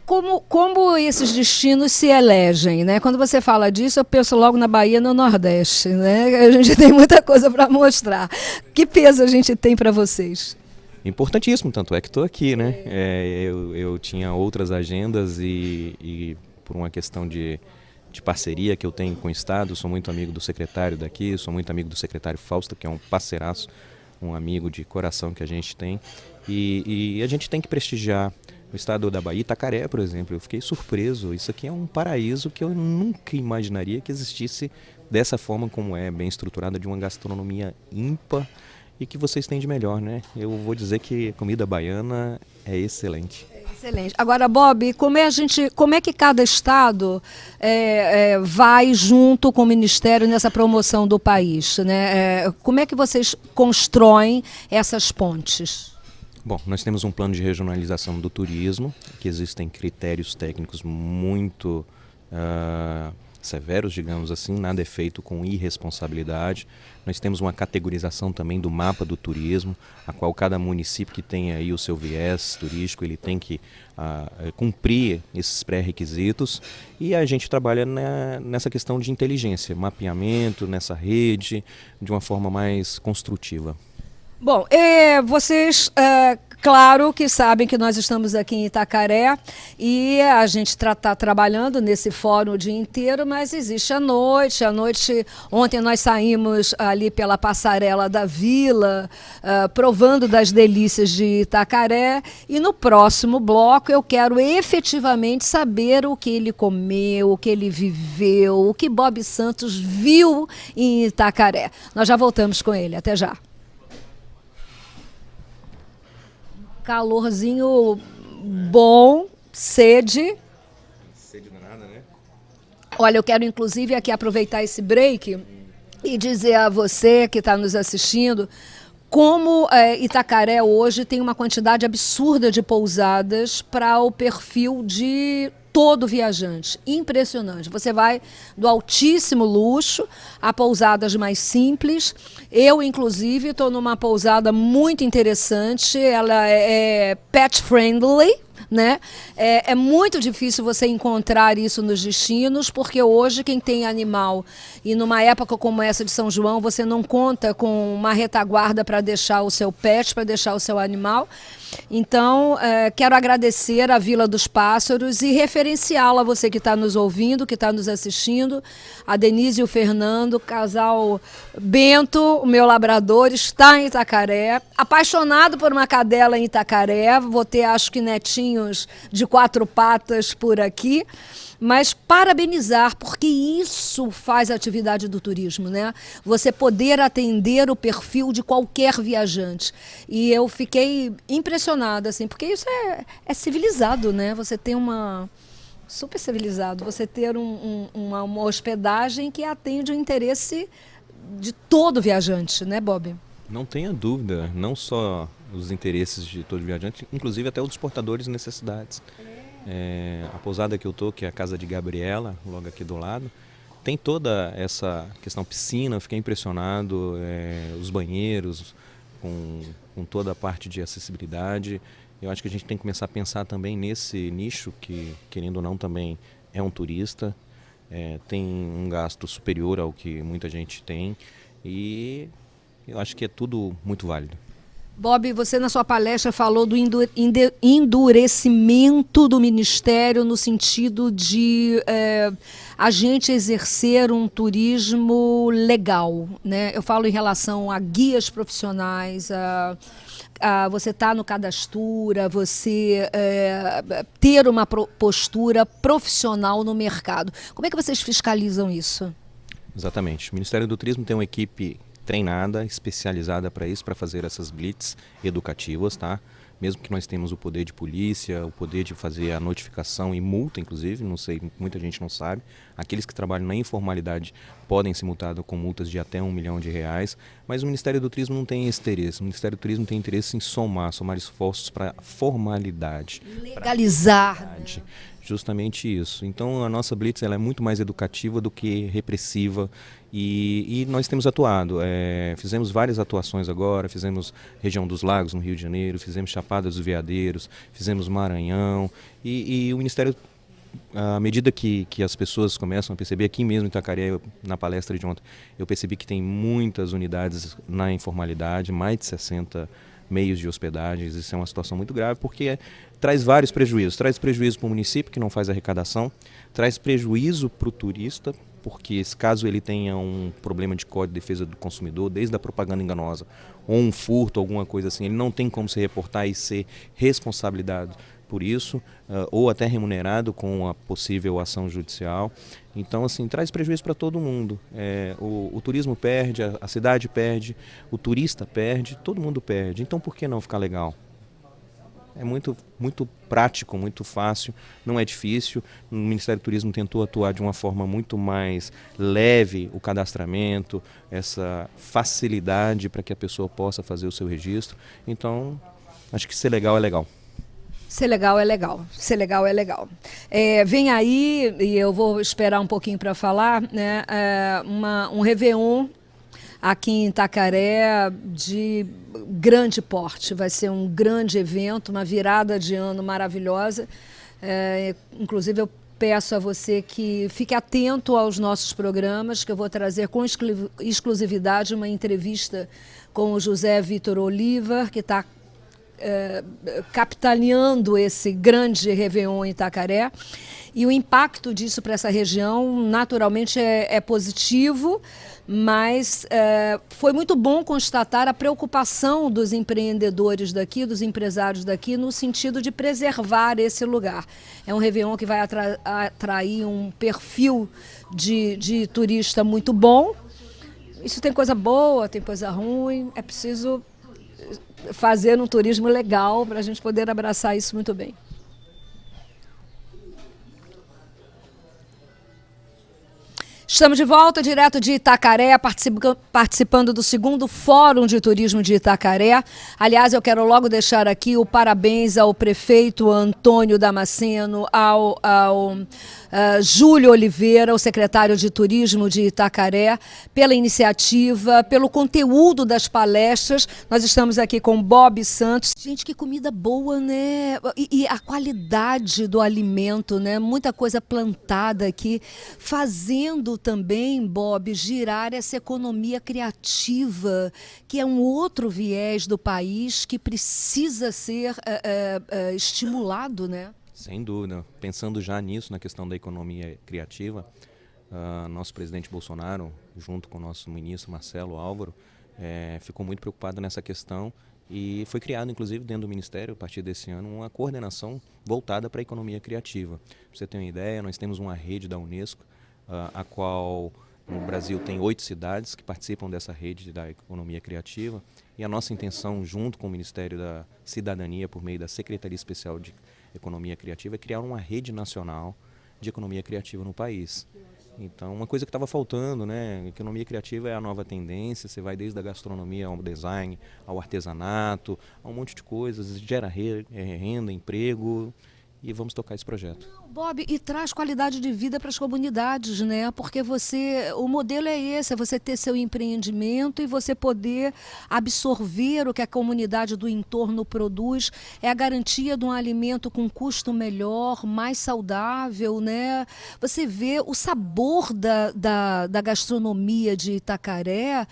Como esses destinos se elegem, né? Quando você fala disso, eu penso logo na Bahia, no Nordeste, né? A gente tem muita coisa para mostrar. Que peso a gente tem para vocês? Importantíssimo, tanto é que estou aqui, né? Eu tinha outras agendas e por uma questão de parceria que eu tenho com o Estado, sou muito amigo do secretário daqui, sou muito amigo do secretário Fausto, que é um parceiraço, um amigo de coração que a gente tem, e a gente tem que prestigiar o estado da Bahia. Itacaré, por exemplo, eu fiquei surpreso. Isso aqui é um paraíso que eu nunca imaginaria que existisse dessa forma como é, bem estruturada, de uma gastronomia ímpar e que vocês têm de melhor, né? Eu vou dizer que a comida baiana é excelente. Excelente. Agora, Bob, como é que cada estado vai junto com o Ministério nessa promoção do país, né? Como é que vocês constroem essas pontes? Bom, nós temos um plano de regionalização do turismo, que existem critérios técnicos muito severos, digamos assim, nada é feito com irresponsabilidade. Nós temos uma categorização também do mapa do turismo, a qual cada município que tem aí o seu viés turístico, ele tem que cumprir esses pré-requisitos, e a gente trabalha nessa questão de inteligência, mapeamento, nessa rede, de uma forma mais construtiva. Bom, vocês, claro que sabem que nós estamos aqui em Itacaré e a gente está trabalhando nesse fórum o dia inteiro, mas existe a noite. Ontem nós saímos ali pela passarela da vila, provando das delícias de Itacaré, e no próximo bloco eu quero efetivamente saber o que ele comeu, o que ele viveu, o que Bob Santos viu em Itacaré. Nós já voltamos com ele, até já. Calorzinho bom, sede. Sede danada, né? Olha, eu quero inclusive aqui aproveitar esse break e dizer a você que está nos assistindo como Itacaré hoje tem uma quantidade absurda de pousadas para o perfil de todo viajante. Impressionante. Você vai do altíssimo luxo a pousadas mais simples. Eu, inclusive, estou numa pousada muito interessante. Ela é pet friendly, né? É muito difícil você encontrar isso nos destinos, porque hoje quem tem animal, e numa época como essa de São João, você não conta com uma retaguarda para deixar o seu pet, para deixar o seu animal. Então, quero agradecer a Vila dos Pássaros e referenciá-la a você que está nos ouvindo, que está nos assistindo. A Denise e o Fernando, casal Bento, o meu labrador, está em Itacaré, apaixonado por uma cadela em Itacaré. Vou ter, acho que, netinhos de 4 patas por aqui. Mas parabenizar, porque isso faz a atividade do turismo, né? Você poder atender o perfil de qualquer viajante. E eu fiquei impressionada, assim, porque isso é civilizado, né? Você tem uma super civilizado você ter uma hospedagem que atende o interesse de todo viajante, né, Bob? Não tenha dúvida, não só os interesses de todo viajante, inclusive até os dos portadores de necessidades. A pousada que eu tô, que é a Casa de Gabriela, logo aqui do lado, tem toda essa questão piscina, eu fiquei impressionado, os banheiros, com toda a parte de acessibilidade. Eu acho que a gente tem que começar a pensar também nesse nicho que, querendo ou não, também é um turista, tem um gasto superior ao que muita gente tem e eu acho que é tudo muito válido. Bob, você na sua palestra falou do endurecimento do Ministério no sentido de a gente exercer um turismo legal, né? Eu falo em relação a guias profissionais, você estar no Cadastura, você ter uma postura profissional no mercado. Como é que vocês fiscalizam isso? Exatamente. O Ministério do Turismo tem uma equipe treinada, especializada para isso, para fazer essas blitz educativas, tá? Mesmo que nós temos o poder de polícia, o poder de fazer a notificação e multa, inclusive, não sei, muita gente não sabe. Aqueles que trabalham na informalidade podem ser multados com multas de até R$1 milhão, mas o Ministério do Turismo não tem esse interesse. O Ministério do Turismo tem interesse em somar esforços para a formalidade. Legalizar. Justamente isso. Então a nossa blitz ela é muito mais educativa do que repressiva e nós temos atuado. Fizemos várias atuações agora, fizemos região dos Lagos no Rio de Janeiro, fizemos Chapada dos Veadeiros, fizemos Maranhão e o Ministério, à medida que as pessoas começam a perceber, aqui mesmo em Itacaré, na palestra de ontem, eu percebi que tem muitas unidades na informalidade, mais de 60 meios de hospedagens. Isso é uma situação muito grave porque traz vários prejuízos. Traz prejuízo para o município que não faz arrecadação, traz prejuízo para o turista, porque caso ele tenha um problema de Código de Defesa do Consumidor, desde a propaganda enganosa, ou um furto, alguma coisa assim, ele não tem como se reportar e ser responsabilizado por isso, ou até remunerado com a possível ação judicial. Então, assim, traz prejuízo para todo mundo. O turismo perde, a cidade perde, o turista perde, todo mundo perde. Então, por que não ficar legal? É muito, muito prático, muito fácil, não é difícil. O Ministério do Turismo tentou atuar de uma forma muito mais leve o cadastramento, essa facilidade para que a pessoa possa fazer o seu registro. Então, acho que ser legal é legal. Ser legal é legal, ser legal é legal. Vem aí, e eu vou esperar um pouquinho para falar, né, um Réveillon aqui em Itacaré de grande porte. Vai ser um grande evento, uma virada de ano maravilhosa. Inclusive, eu peço a você que fique atento aos nossos programas, que eu vou trazer com exclusividade uma entrevista com o José Vitor Oliva, que está capitaneando esse grande Réveillon em Itacaré. E o impacto disso para essa região, naturalmente, é positivo, mas foi muito bom constatar a preocupação dos empreendedores daqui, dos empresários daqui, no sentido de preservar esse lugar. É um Réveillon que vai atrair um perfil de turista muito bom. Isso tem coisa boa, tem coisa ruim, é preciso fazer um turismo legal para a gente poder abraçar isso muito bem. Estamos de volta, direto de Itacaré, participando do segundo Fórum de Turismo de Itacaré. Aliás, eu quero logo deixar aqui o parabéns ao prefeito Antônio Damasceno, ao Júlio Oliveira, o secretário de Turismo de Itacaré, pela iniciativa, pelo conteúdo das palestras. Nós estamos aqui com Bob Santos. Gente, que comida boa, né? E a qualidade do alimento, né? Muita coisa plantada aqui, fazendo também, Bob, girar essa economia criativa, que é um outro viés do país que precisa ser estimulado, né? Sem dúvida. Pensando já nisso, na questão da economia criativa, nosso presidente Bolsonaro, junto com o nosso ministro Marcelo Álvaro, ficou muito preocupado nessa questão e foi criado, inclusive, dentro do Ministério, a partir desse ano, uma coordenação voltada para a economia criativa. Para você ter uma ideia, nós temos uma rede da Unesco, a qual no Brasil tem 8 cidades que participam dessa rede da economia criativa, e a nossa intenção, junto com o Ministério da Cidadania, por meio da Secretaria Especial de Economia Criativa, é criar uma rede nacional de economia criativa no país. Então, uma coisa que estava faltando, né? Economia criativa é a nova tendência, você vai desde a gastronomia ao design, ao artesanato, a um monte de coisas, gera renda, emprego, e vamos tocar esse projeto. Bob, e traz qualidade de vida para as comunidades, né? Porque o modelo é esse, é você ter seu empreendimento e você poder absorver o que a comunidade do entorno produz, é a garantia de um alimento com custo melhor, mais saudável, né? Você vê o sabor da gastronomia de Itacaré,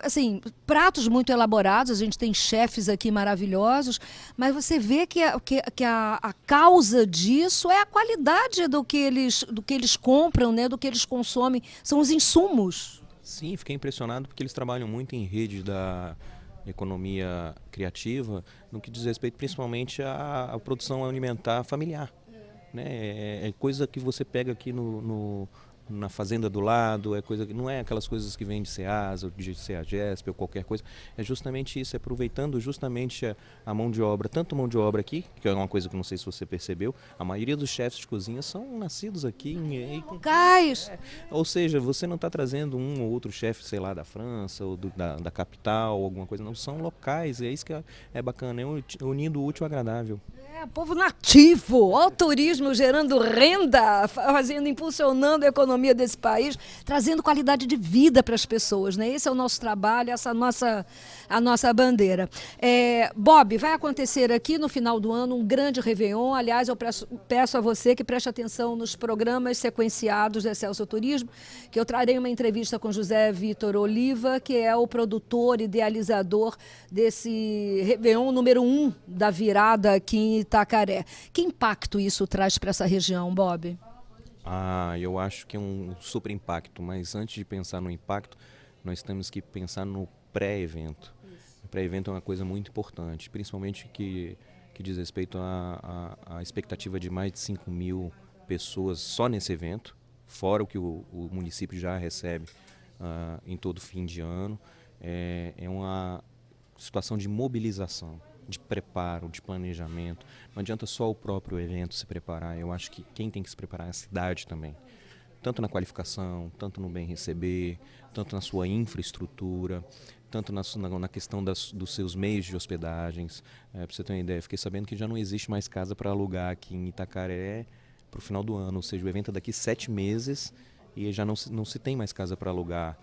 assim, pratos muito elaborados, a gente tem chefes aqui maravilhosos, mas você vê que a causa disso é a qualidade do que eles compram, né, do que eles consomem, são os insumos. Sim, fiquei impressionado porque eles trabalham muito em rede da economia criativa, no que diz respeito principalmente à produção alimentar familiar. Né? É coisa que você pega aqui na fazenda do lado, é coisa que não é aquelas coisas que vêm de Ceasa ou de Ceagesp ou qualquer coisa, é justamente isso, é aproveitando justamente a mão de obra, tanto mão de obra aqui, que é uma coisa que não sei se você percebeu, a maioria dos chefes de cozinha são nascidos aqui em Locais. ou seja, você não está trazendo um ou outro chefe, sei lá, da França ou da capital, alguma coisa, não, são locais, é isso que é bacana, é unindo o útil ao agradável. Povo nativo, olha o turismo gerando renda, impulsionando a economia desse país, trazendo qualidade de vida para as pessoas, né? Esse é o nosso trabalho, essa é a nossa bandeira. Bob, vai acontecer aqui no final do ano um grande Réveillon. Aliás, eu peço a você que preste atenção nos programas sequenciados da Excelsior Turismo, que eu trarei uma entrevista com José Vitor Oliva, que é o produtor, idealizador desse Réveillon número 1 da virada aqui em Itacaré. Que impacto isso traz para essa região, Bob? Eu acho que é um super impacto, mas antes de pensar no impacto, nós temos que pensar no pré-evento. O pré-evento é uma coisa muito importante, principalmente que diz respeito à expectativa de mais de 5.000 pessoas só nesse evento, fora o que o município já recebe em todo fim de ano. É uma situação de mobilização, de preparo, de planejamento. Não adianta só o próprio evento se preparar, eu acho que quem tem que se preparar é a cidade também. Tanto na qualificação, tanto no bem receber, tanto na sua infraestrutura, tanto na questão dos seus meios de hospedagens. Para você ter uma ideia, fiquei sabendo que já não existe mais casa para alugar aqui em Itacaré para o final do ano, ou seja, o evento é daqui 7 meses e já não se tem mais casa para alugar.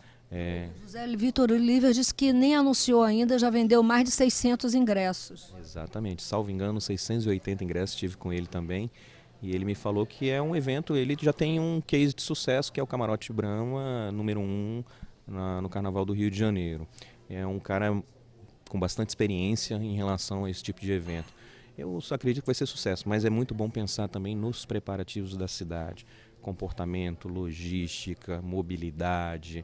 José Vitor Oliva disse que nem anunciou ainda, já vendeu mais de 600 ingressos. Exatamente, salvo engano, 680 ingressos, estive com ele também. E ele me falou que é um evento, ele já tem um case de sucesso, que é o Camarote Brahma, número 1, no Carnaval do Rio de Janeiro. É um cara com bastante experiência em relação a esse tipo de evento. Eu só acredito que vai ser sucesso, mas é muito bom pensar também nos preparativos da cidade. Comportamento, logística, mobilidade,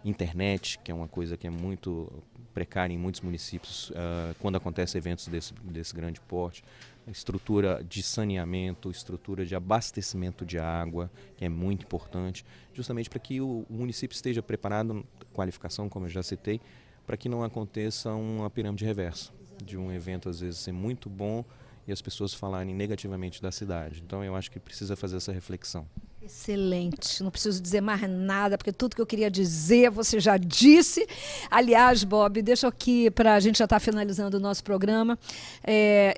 internet, que é uma coisa que é muito precária em muitos municípios quando acontecem eventos desse grande porte. Estrutura de saneamento, estrutura de abastecimento de água, que é muito importante, justamente para que o município esteja preparado, qualificação, como eu já citei, para que não aconteça uma pirâmide reversa, de um evento às vezes ser muito bom e as pessoas falarem negativamente da cidade. Então eu acho que precisa fazer essa reflexão. Excelente, não preciso dizer mais nada, porque tudo que eu queria dizer você já disse. Aliás, Bob, deixa aqui, para a gente já estar finalizando o nosso programa,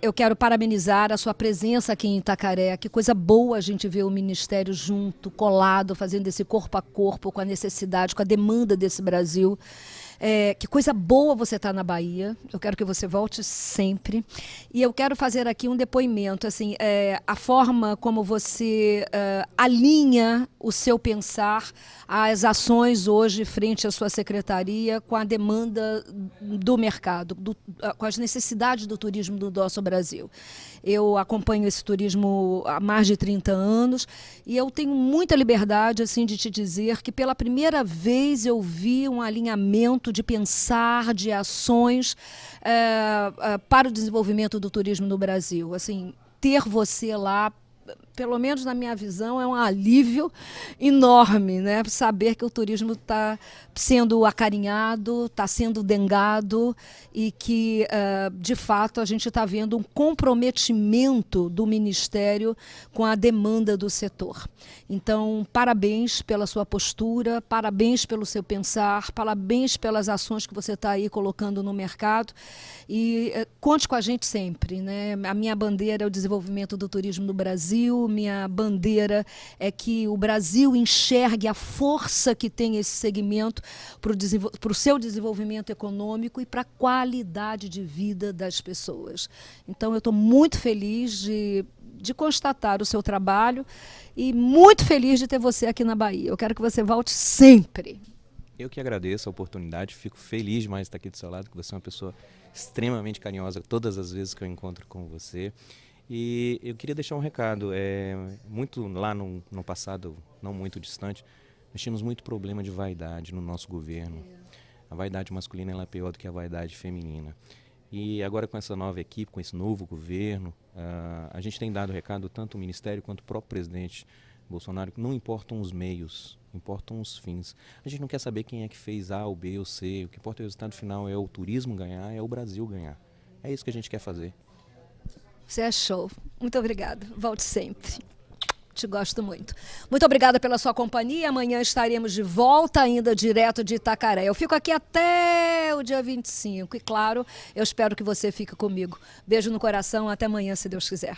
eu quero parabenizar a sua presença aqui em Itacaré. Que coisa boa a gente ver o Ministério junto, colado, fazendo esse corpo a corpo com a necessidade, com a demanda desse Brasil. Que coisa boa você estar na Bahia. Eu quero que você volte sempre. E eu quero fazer aqui um depoimento, assim, a forma como você alinha o seu pensar às ações hoje frente à sua secretaria com a demanda do mercado, com as necessidades do turismo do nosso Brasil. Eu acompanho esse turismo há mais de 30 anos e eu tenho muita liberdade assim, de te dizer que pela primeira vez eu vi um alinhamento de pensar, de ações para o desenvolvimento do turismo no Brasil. Assim, ter você lá pelo menos na minha visão, é um alívio enorme, né? Saber que o turismo está sendo acarinhado, está sendo dengado e que, de fato, a gente está vendo um comprometimento do Ministério com a demanda do setor. Então, parabéns pela sua postura, parabéns pelo seu pensar, parabéns pelas ações que você está aí colocando no mercado e conte com a gente sempre, né? A minha bandeira é o desenvolvimento do turismo no Brasil, minha bandeira é que o Brasil enxergue a força que tem esse segmento para o seu desenvolvimento econômico e para a qualidade de vida das pessoas. Então, eu estou muito feliz de constatar o seu trabalho e muito feliz de ter você aqui na Bahia. Eu quero que você volte sempre. Eu que agradeço a oportunidade, fico feliz demais de estar aqui do seu lado, que você é uma pessoa extremamente carinhosa todas as vezes que eu encontro com você. E eu queria deixar um recado, muito lá no passado, não muito distante, nós tínhamos muito problema de vaidade no nosso governo. A vaidade masculina ela é pior do que a vaidade feminina. E agora com essa nova equipe, com esse novo governo, a gente tem dado recado, tanto o Ministério quanto o próprio presidente Bolsonaro, que não importam os meios, importam os fins. A gente não quer saber quem é que fez A, ou B ou C, o que importa é o resultado final, é o turismo ganhar, é o Brasil ganhar. É isso que a gente quer fazer. Você é show. Muito obrigada. Volte sempre. Te gosto muito. Muito obrigada pela sua companhia. Amanhã estaremos de volta, ainda direto de Itacaré. Eu fico aqui até o dia 25. E, claro, eu espero que você fique comigo. Beijo no coração. Até amanhã, se Deus quiser.